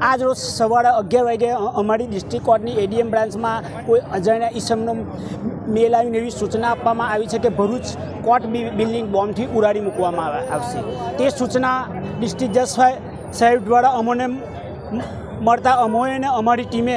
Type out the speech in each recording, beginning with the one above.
આજ રોજ સવારે 11 વાગે અમારી ડિસ્ટ્રિક્ટ કોર્ટની એડીએમ બ્રાન્ચમાં કોઈ અજાણ્યા ઈસમનો મેલ આવીને એવી સૂચના આપવામાં આવી છે કે ભરૂચ કોર્ટ બિલ્ડિંગ બોમ્બથી ઉડાડી મૂકવામાં આવશે। તે સૂચના ડિસ્ટ્રિક્ટ જજ સાહેબ દ્વારા અમને મળતા અમોએ અને અમારી ટીમે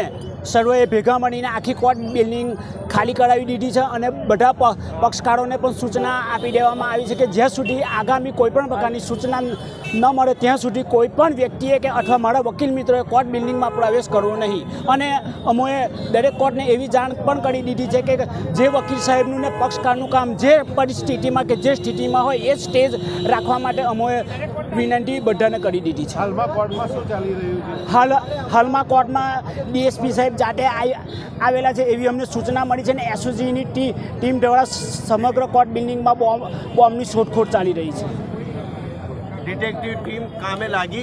સર્વેએ ભેગા મળીને આખી કોર્ટ બિલ્ડિંગ ખાલી કરાવી દીધી છે અને બધા પક્ષકારોને પણ સૂચના આપી દેવામાં આવી છે કે જ્યાં સુધી આગામી કોઈપણ પ્રકારની સૂચના ન મળે ત્યાં સુધી કોઈપણ વ્યક્તિએ કે અથવા મારા વકીલ મિત્રોએ કોર્ટ બિલ્ડિંગમાં પ્રવેશ કરવો નહીં। અને અમોએ દરેક કોર્ટને એવી જાણ પણ કરી દીધી છે કે જે વકીલ સાહેબનું ને પક્ષકારનું કામ જે પરિસ્થિતિમાં કે જે સ્થિતિમાં હોય એ સ્ટેજ રાખવા માટે અમોએ વિનંતી બધાને કરી દીધી છે। હાલમાં કોર્ટમાં શું ચાલી રહ્યું છે? હાલમાં કોર્ટમાં ડીએસપી સાહેબ જાતે આવેલા છે એવી અમને સૂચના મળી છે ને એસઓજીની ટીમ દ્વારા સમગ્ર કોર્ટ બિલ્ડિંગમાં બોમ્બની શોધખોળ ચાલી રહી છે। ડિટેક્ટિવ ટીમ કામે લાગી।